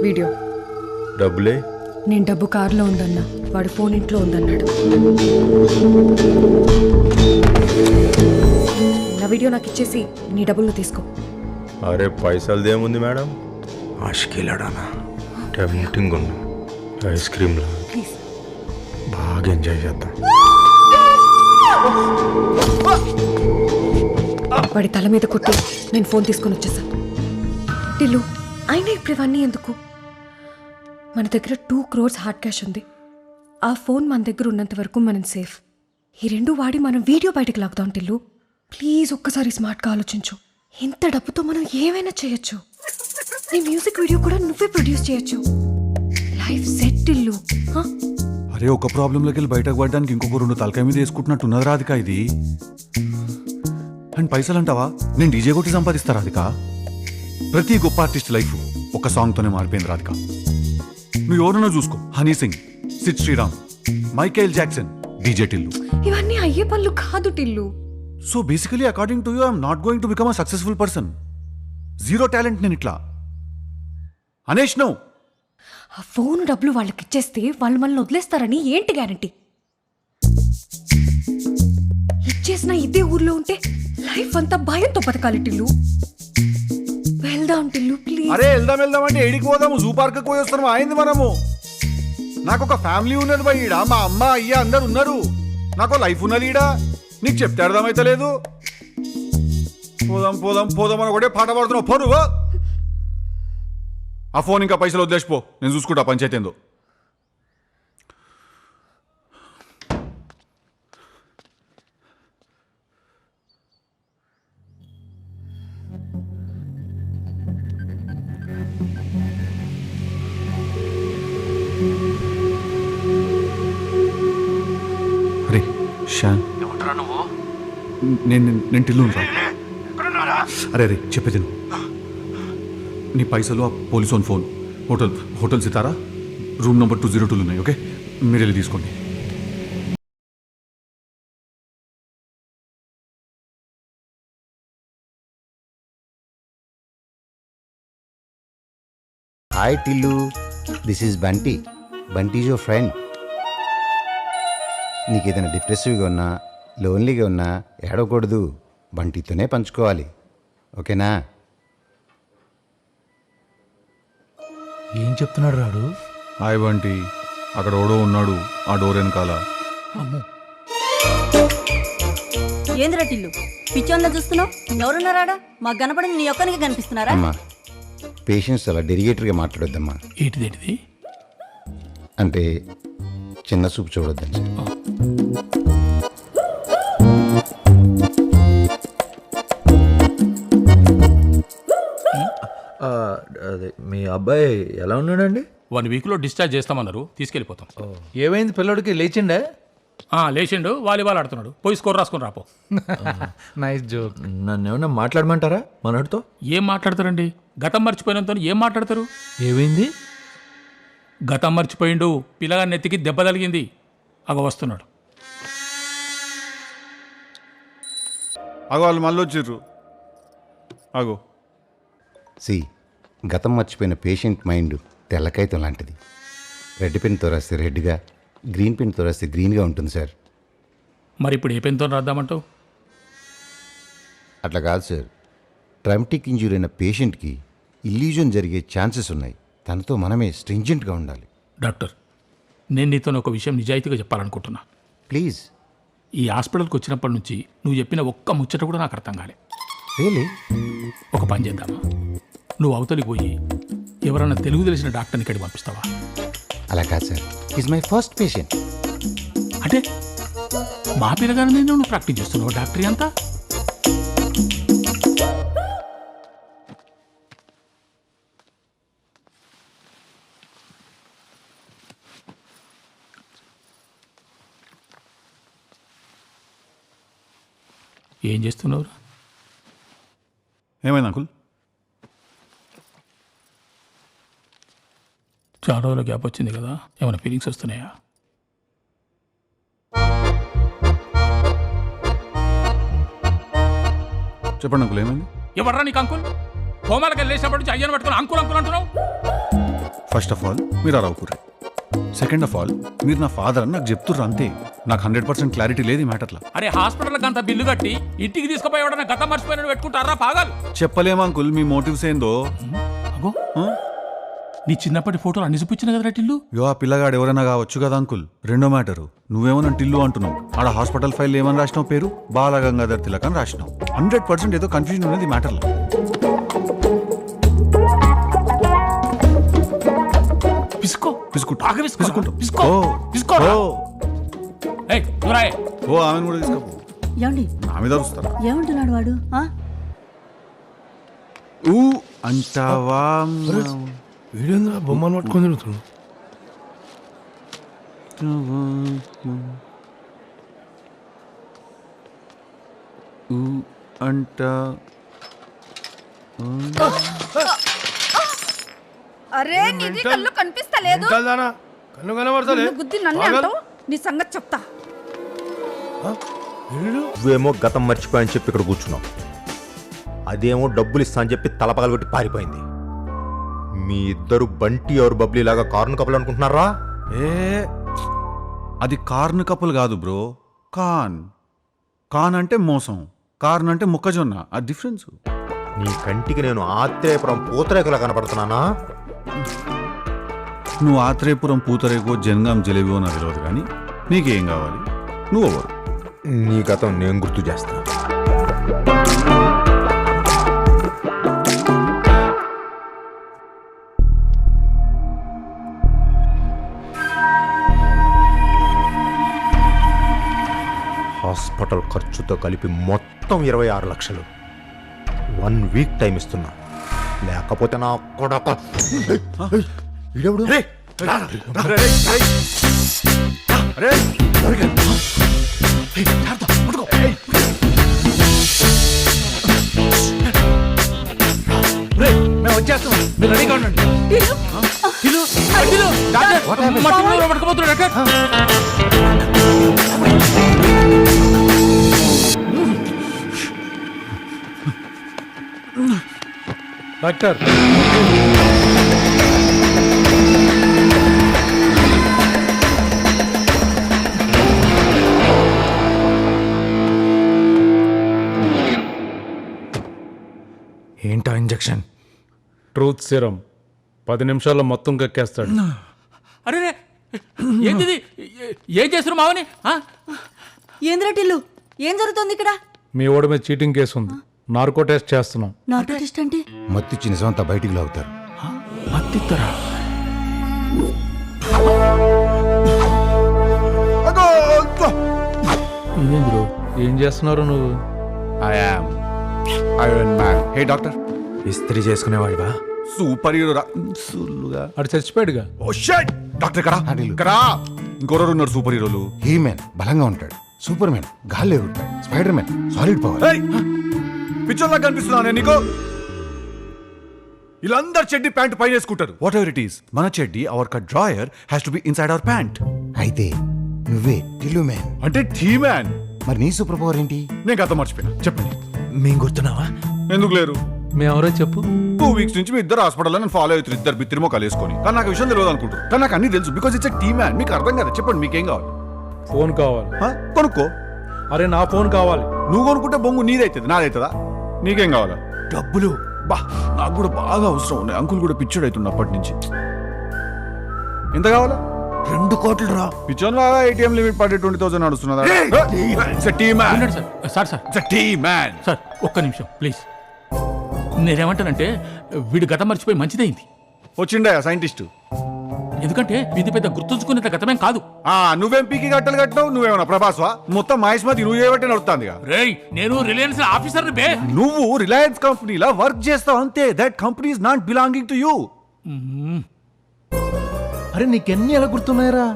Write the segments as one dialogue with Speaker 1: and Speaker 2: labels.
Speaker 1: Video
Speaker 2: డబ్బులే
Speaker 1: నేను డబ్బు కారులో ఉందన్నా, వాడి ఫోన్ ఇంట్లో ఉందన్నాడు. నా వీడియో నాకు ఇచ్చేసి నీ డబ్బులు తీసుకో.
Speaker 2: అరే పైసలదేముంది మేడం, ఆశకెళ్ళాడానా టెంప్టింగ్ ఉన్నా ఐస్ క్రీమ్లా
Speaker 1: ప్లీజ్.
Speaker 2: బాగా ఎంజాయ్ చేద్దాం.
Speaker 1: వాడి తల మీద కొట్టి నేను ఫోన్ తీసుకొని వచ్చేసా. టిల్లు అయినా ఇప్పుడు ఇవన్నీ ఎందుకు? మన దగ్గర 2 crores హార్డ్ క్యాష్ ఉంది. ఆ ఫోన్ మన దగ్గర ఉన్నంత వరకు మనం సేఫ్. ఈ రెండు వాడి మనం వీడియో బయటకు లాగుదాం. టిల్లు ప్లీజ్ ఒక్కసారి స్మార్ట్గా ఆలోచించు. ఇంత డబ్బుతో మనం ఏమైనా చేయొచ్చు. నీ మ్యూజిక్ వీడియో కూడా నువ్వే ప్రొడ్యూస్ చేయొచ్చు. Life set Tillu.
Speaker 3: అరే ఒక ప్రాబ్లంలోకి వెళ్ళి బయటకు పడడానికి ఇంకొక 2 తలకాయ మీద వేసుకుంటున్నట్టు ఉన్నది రాధిక ఇది. అండ్ పైసలు అంటావా, నేను డీజే కొట్టి సంపాదిస్తా రాధిక. ప్రతి గొప్ప ఆర్టిస్ట్ లైఫ్ ఒక సాంగ్తోనే మారిపోయింది రాధిక. నువ్వు ఎవరన్నా చూసుకో, Honey Singh, Sid Sriram, Michael Jackson, DJ Tillu.
Speaker 1: ఇవన్నీ అయ్యే పనులు కాదు Tillu.
Speaker 3: So basically according to you I'm not going to become a successful person. Zero talent నేను ఇట్లా అనేష్ నో.
Speaker 1: ఆ ఫోన్ డబ్బులు వాళ్ళకి ఇచ్చేస్తే వాళ్ళు మనల్ని వదిలేస్తారని ఏంటి గ్యారంటీ? ఇచ్చేసిన ఇదే ఊర్లో ఉంటే లైఫ్ అంతా భయంతో బతకాలి టిల్లు. వెళ్దాం టిల్లు ప్లీజ్.
Speaker 3: అరే వెళ్దాం అంటే ఏడికి పోదాము? జూ పార్క్ పోయి వస్తాము అయింది మనము. నాకు ఒక ఫ్యామిలీ ఉన్నది బా ఈడ, మా అమ్మ అయ్య అందరు ఉన్నారు. నాకు లైఫ్ ఉన్నది ఈడ, నీకు చెప్తే అర్థమైతే లేదు. పోదాం పోదాం పోదాం అని ఒకటే పాట పాడుతున్నావు. ఫోను ఆ ఫోన్ ఇంకా పైసలు వదిలేసిపో, నేను చూసుకుంటా పంచాయతీ ఏందో. అరే షాన్, నేను టిల్లు రా. అరే అరే చెప్పేది నువ్వు. నీ పైసలు ఆ పోలీస్ ఓన్ ఫోన్, హోటల్ సితారా, రూమ్ నెంబర్ 202 ఉన్నాయి. ఓకే, మీరు వెళ్ళి తీసుకోండి.
Speaker 4: Hi Tillu, this is Bunty. Bunty is your friend. నీకు ఏదైనా డిప్రెసివ్గా ఉన్నా, లోన్లీగా ఉన్నా ఏడవకూడదు, బంటితోనే పంచుకోవాలి. ఓకేనా?
Speaker 5: ఏం చెప్తున్నాడు రాడు?
Speaker 3: హాయ్ బంటి, అక్కడ ఓడో ఉన్నాడు ఆ డోర్ వెనకాల.
Speaker 6: ఏంద్రా టిల్లు పిచ్చోన్లా చూస్తున్నావు? ఎవరున్నారాడా? మాకు కనపడింది నీ ఒక్కనికి కనిపిస్తున్నారా?
Speaker 4: అమ్మా, పేషెంట్స్ అలా డెరిగేటర్గా మాట్లాడొద్దమ్మా.
Speaker 5: ఏంటిదేంటిది?
Speaker 4: అంటే చిన్న చూపు చూడొద్దని.
Speaker 2: అదే మీ అబ్బాయి ఎలా ఉన్నాడండి?
Speaker 7: 1 weekలో డిశ్చార్జ్ చేస్తామన్నారు, తీసుకెళ్ళిపోతాం.
Speaker 5: ఏమైంది పిల్లడికి? లేచిండే?
Speaker 7: లేచిండు, వాలీబాల్ ఆడుతున్నాడు. పోయి స్కోర్ రాసుకొని రాపో.
Speaker 5: Nice joke.
Speaker 2: నన్ను ఏమన్నా మాట్లాడమంటారా మనోడితో?
Speaker 7: ఏం మాట్లాడతారండి? గతం మర్చిపోయినంత ఏం మాట్లాడతారు?
Speaker 5: ఏమైంది?
Speaker 7: గతం మర్చిపోయిండు, పిల్లగా నెత్తికి దెబ్బ తగిలింది, అగ వస్తున్నాడు.
Speaker 3: అగో వాళ్ళు మళ్ళీ వచ్చిర్రు. అగో
Speaker 4: సి, గతం మర్చిపోయిన పేషెంట్ మైండ్ తెల్లకాయతం లాంటిది. రెడ్ పెన్తో రాస్తే రెడ్గా, గ్రీన్ పెన్తో రాస్తే గ్రీన్గా ఉంటుంది సార్.
Speaker 7: మరి ఇప్పుడు ఏ పెన్తో రాద్దామంటావు?
Speaker 4: అట్లా కాదు సార్. ట్రామాటిక్ ఇంజ్యూరీ అయిన పేషెంట్కి ఇల్యూజన్ జరిగే ఛాన్సెస్ ఉన్నాయి. తనతో మనమే స్ట్రింజెంట్గా ఉండాలి.
Speaker 7: డాక్టర్, నేను నీతో ఒక విషయం నిజాయితీగా చెప్పాలనుకుంటున్నా.
Speaker 4: ప్లీజ్.
Speaker 7: ఈ హాస్పిటల్కి వచ్చినప్పటి నుంచి నువ్వు చెప్పిన ఒక్క ముచ్చట కూడా నాకు అర్థం కాలే.
Speaker 4: రియలీ?
Speaker 7: ఒక పని చేద్దామా? నువ్వు అవతలికి పోయి ఎవరన్నా తెలుగు తెలిసిన డాక్టర్ని ఇక్కడికి పంపిస్తావా?
Speaker 4: అలా కాదు sir, is my first patient.
Speaker 7: అంటే మా పిల్లగాని మీద నువ్వు ప్రాక్టీస్ చేస్తున్నావు డాక్టరీ అంతా? ఏం చేస్తున్నావు?
Speaker 3: ఏమైంది అంకుల్?
Speaker 7: చాలా రోజుల గ్యాప్ వచ్చింది కదా, ఏమైనా ఫీలింగ్స్ వస్తున్నాయా?
Speaker 3: చెప్పండి అంకుల్ ఏమైంది?
Speaker 7: ఎవర్రా నీకు అంకుల్? హోమాలకి లేచినప్పటి నుంచి అయ్యను పట్టుకుని అంకుల్ అంకుల్ అంటున్నావు.
Speaker 3: ఫస్ట్ ఆఫ్ ఆల్ మీరు అలా అవుకుర్రే. సెకండ్ ఆఫ్ ఆల్ మీరు నా ఫాదర్ అని నాకు చెప్తుర్రు అంతే. నాకు 100% క్లారిటీ లేదు ఈ మ్యాటర్లో.
Speaker 7: అరే హాస్పిటల్కి అంత బిల్లు కట్టి ఇంటికి తీసుకుపోయి ఎవడన్నా గతం మర్చిపోయిన పెట్టుకుంటారా పాగాలు?
Speaker 3: చెప్పలేము అంకుల్ మీ మోటివ్స్ ఏందో.
Speaker 7: అగో నీ చిన్నప్పటి ఫోటోలు అన్ని చూపించిన కదరా టిల్లు.
Speaker 3: యో ఆ పిల్లగాడు ఎవరైనా కావచ్చు కదా అంకుల్. రెండో మ్యాటరు నువ్వేమో నన్ను టిల్లు అంటున్నావు. ఆడ హాస్పిటల్ ఫైల్ ఏమని రాసినావు? పేరు బాలగంగాధర్ తిలక్ అని రాసినావు. 100% ఏదో కన్ఫ్యూజన్ ఉన్నది ఈ మ్యాటర్లో.
Speaker 7: పిసుకో
Speaker 3: పిసుకుంటా.
Speaker 7: బాగా పిసుకో.
Speaker 3: పిసుకుంటా.
Speaker 7: పిసుకో.
Speaker 3: ఓ.
Speaker 7: పిసుకోరా.
Speaker 3: ఓ.
Speaker 7: ఏయ్, నువ్వు రాయే.
Speaker 3: ఓ ఆమెను కూడా తీసుకపో.
Speaker 6: ఏమండి
Speaker 3: నా మీద వస్తారా?
Speaker 6: ఏమంటున్నాడు వాడు ఆ?
Speaker 3: ఊ అంటావా?
Speaker 5: వీడేంద్ర బొమ్మను పట్టుకొని తిరుగుతున్నాడు.
Speaker 3: ఊ అంట
Speaker 8: అరే నీది కళ్ళు కనిపిస్తలేదు.
Speaker 5: దానా కన్ను కనబడతలే.
Speaker 8: నిన్ను గుద్ది నన్నే అంటావు. నీ సంగతి చెప్తా.
Speaker 2: నువ్వేమో గతం మర్చిపోయని చెప్పి ఇక్కడ కూర్చున్నావు, అదేమో డబ్బులు ఇస్తా అని చెప్పి తలపగలగొట్టి పారిపోయింది. మీ ఇద్దరు బంటి ఎవరు బబ్లీ లాగా కారును కప్పులు అనుకుంటున్నారా?
Speaker 3: ఏ అది కార్న్ కప్పులు కాదు బ్రో. కాన్ కాన్ అంటే మోసం, కార్న్ అంటే మొక్కజొన్న. ఆ డిఫరెన్స్.
Speaker 2: నీ కంటికి నేను ఆత్రేయపురం పూతరేకులా కనపడుతున్నానా?
Speaker 3: నువ్వు ఆత్రేయపురం పూతరేకో జనగాం జలేబియో నాకు తెలియదు కానీ నీకేం కావాలి? నువ్వు ఎవరు?
Speaker 2: నీ గతం నేను గుర్తు చేస్తా. హాస్పిటల్ ఖర్చుతో కలిపి మొత్తం 26 లక్షలు. 1 వీక్ టైం ఇస్తున్నా, లేకపోతే నా కొడక.
Speaker 5: మేము వచ్చేస్తాం, మీరు రెడీగా ఉండండి.
Speaker 7: టిల్లు, ఆ టిల్లు, డాక్టర్, మా టిల్లు ఎవరో పట్టుకుపోతున్నాడు డాక్టర్.
Speaker 5: డాక్టర్ ఏంటా ఇంజెక్షన్?
Speaker 9: ట్రూత్ సిరం 10 నిమిషాల్లో మొత్తం కక్కేస్తాడు.
Speaker 7: అరే రే, ఏంటిది? ఏం చేస్తారు మావని? ఆ?
Speaker 6: ఏంద్రా టిల్లు ఏం జరుగుతుంది ఇక్కడ?
Speaker 9: మీ ఓడి మీద చీటింగ్ కేసు ఉంది, నార్కో టెస్ట్ చేస్తున్నాం.
Speaker 6: నార్కోటిస్ట్ అంటే
Speaker 4: మత్తిచ్చి నిజమంతా బయటికి లాగుతారు.
Speaker 7: మత్తిత్తరా?
Speaker 9: ఇదేం బ్రో, ఏం చేస్తున్నారు నువ్వు?
Speaker 3: Iron man. Hey doctor.
Speaker 2: ఇస్త్రీ చేసుకునేవాడివా?
Speaker 3: సూపర్ హీరో రా. సుల్లుగా.
Speaker 9: అటు చచ్చిపోయాడుగా.
Speaker 3: ఓ షట్. డాక్టర్ కరా కరా. ఇంకొరరు ఉన్నారు సూపర్ హీరోలు.
Speaker 4: హీ మ్యాన్ బలంగా ఉంటాడు, సూపర్ మ్యాన్ గాల్లో ఎగురుతాడు, స్పైడర్ మ్యాన్ సాలిడ్ పవర్.
Speaker 3: పిచ్చోళ్ళ కనిపిస్తున్నా నీకు? వీళ్ళందరు చెడ్డి ప్యాంట్ పైన వేసుకుంటారు. వాట్ ఎవర్ ఇట్ ఈస్, మన చెడ్డి our cut drawer has to be inside our pant.
Speaker 4: అయితే నువ్వే టిల్లు మ్యాన్.
Speaker 3: అంటే టీ మ్యాన్.
Speaker 4: మరి నీ సూపర్ పవర్ ఏంటి?
Speaker 3: నేను గతం మర్చిపోయినా. చెప్పండి.
Speaker 2: మేము గుర్తున్నావా?
Speaker 3: ఎందుకు లేరు?
Speaker 9: మేమెవరో చెప్పు.
Speaker 3: 2 వీక్స్ నుంచి మీ ఇద్దరు హాస్పిటల్లో నన్ను ఫాలో అవుతారు, ఇద్దరు బిత్తిరిమో కలిసుకొని. కానీ నాకు విషయం తెలియదు అనుకుంటారు, కానీ నాకు అన్ని తెలుసు. Because it's tea man. మీకు అర్థం కదా. చెప్పండి మీకేం కావాలి?
Speaker 9: ఫోన్ కావాలి.
Speaker 3: కొనుక్కో.
Speaker 9: అరే నా ఫోన్ కావాలి.
Speaker 3: నువ్వు కొనుక్కుంటే బొంగు నీదైతుంది, నాదైతుందా? నీకేం కావాలా? డబ్బులు. బా నాకు కూడా బాగా అవసరం ఉన్నాయి. అంకుల్ కూడా పిచ్చోడు అవుతుంది అప్పటి నుంచి. ఎంత కావాలా?
Speaker 4: 2 కోట్లు రా.
Speaker 3: పిచ్చోన్ లాగా ATM లిమిట్ పడి 20,000 నడుస్తున్నదా?
Speaker 7: ఉండండి సార్. సార్ ఒక్క నిమిషం ప్లీజ్. నేనేమంటానంటే వీడు గతం మర్చిపోయి మంచిదైంది.
Speaker 3: వచ్చిండా సైంటిస్ట్?
Speaker 7: ఎందుకంటే ఇది పెద్ద గుర్తుంచుకునేంత గతమేం కాదు.
Speaker 3: నువ్వేం పీకి గట్టలు కట్టినావు? నువ్వేమన్నా ప్రభాస్వా? మొత్తం మహేష్మతి నువ్వు చేయబట్టి నడుస్తుంది.
Speaker 7: రేయ్, నేను రిలయన్స్ ఆఫీసర్ బే.
Speaker 3: నువ్వు రిలయన్స్ కంపెనీలా వర్క్ చేస్తావు అంతే. That company is not belonging to you.
Speaker 5: అరే నీకెన్ని ఎలా గుర్తున్నాయరా?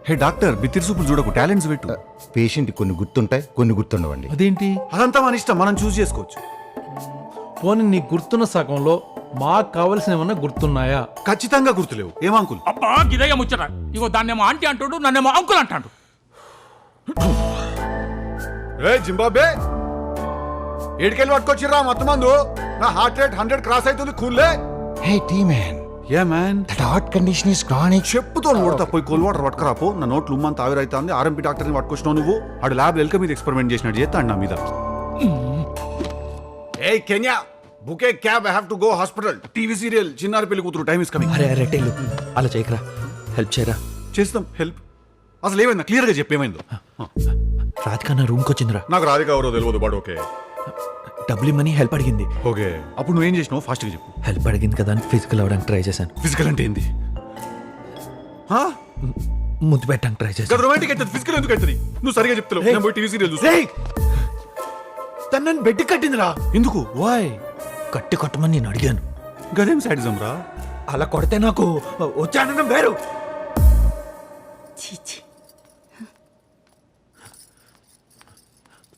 Speaker 3: హే డాక్టర్, బిత్తిరి సూపులు చూడకు, టాలెంట్స్ పెట్టు.
Speaker 4: పేషెంట్ కొన్ని గుర్తుంటాయి, కొన్ని గుర్తుండవండి.
Speaker 5: అదేంటి?
Speaker 3: అదంతా మన ఇష్టం, మనం చూస్ చేసుకోవచ్చు.
Speaker 5: పోనీ నీకు గుర్తున్న సగంలో మాకు కావలసిన ఏమన్నా గుర్తున్నాయా?
Speaker 3: ఖచ్చితంగా గుర్తులేవు. ఏమంకుల్?
Speaker 7: అబ్బా గిదయ్య ముచ్చట. ఇగో దాన్నేమో ఆంటీ అంటాడు, నన్నేమో అంకుల్ అంటాడు.
Speaker 3: జింబాబే ఏడికెళ్ళి పట్టుకొచ్చిర్రా మొత్తం మందు నా హార్ట్ రేట్ 100 క్రాస్ అవుతుంది కూల్లే
Speaker 4: hey tea man
Speaker 3: a man
Speaker 4: that heart condition is chronic.
Speaker 3: చెప్పుతో కొడతా పోయి కోల్ వాటర్ పట్టుకురాపో నా నోట్లు ఉమ్మంత ఆవిరైతుంది ఆర్ఎంపీ డాక్టర్ని పట్టుకొచ్చినావు నువ్వు ఆడు ల్యాబ్ ఎల్క మీద ఎక్స్పెరిమెంట్ చేసినట్టు చేస్తాడు నా మీద ఏ can you book a cab I have to go hospital TV serial Chinnari Pelli కూతురు టైం ఇస్ కమింగ్.
Speaker 10: అరే అరే టిల్లు అలా చేయకరా, హెల్ప్ చేయరా.
Speaker 3: చేస్తాం హెల్ప్. అసలు ఏమైందా క్లియర్గా చెప్పేమైందో.
Speaker 10: రాధిక నా రూమ్కి వచ్చిందిరా.
Speaker 3: నాకు రాధిక ఎవరో తెలియదు బట్ ఓకే
Speaker 10: డబ్బులు ఇమ్మని హెల్ప్ అడిగింది.
Speaker 3: ఓకే అప్పుడు నువ్వేం చేసినావు ఫాస్ట్గా చెప్పు.
Speaker 10: హెల్ప్ అడిగింది కదా అని ఫిజికల్ అవ్వడానికి ట్రై చేశాను.
Speaker 3: ఫిజికల్ అంటే ఏంది?
Speaker 10: ముద్దు పెట్టడానికి ట్రై చేశాను.
Speaker 3: రొమాంటిక్ అయితే ఫిజికల్ ఎందుకు అవుతుంది? నువ్వు సరిగా చెప్తావు. నేను పోయి టీవీ సీరియల్ చూస్తా.
Speaker 10: తను నన్ను బెడ్ కట్టిందిరా.
Speaker 3: ఎందుకు?
Speaker 10: వాయ్ కట్టి కొట్టమని నేను అడిగాను.
Speaker 3: గదేం సైడిజం రా.
Speaker 10: అలా కొడితే నాకు వచ్చానడం వేరు.
Speaker 6: చీచి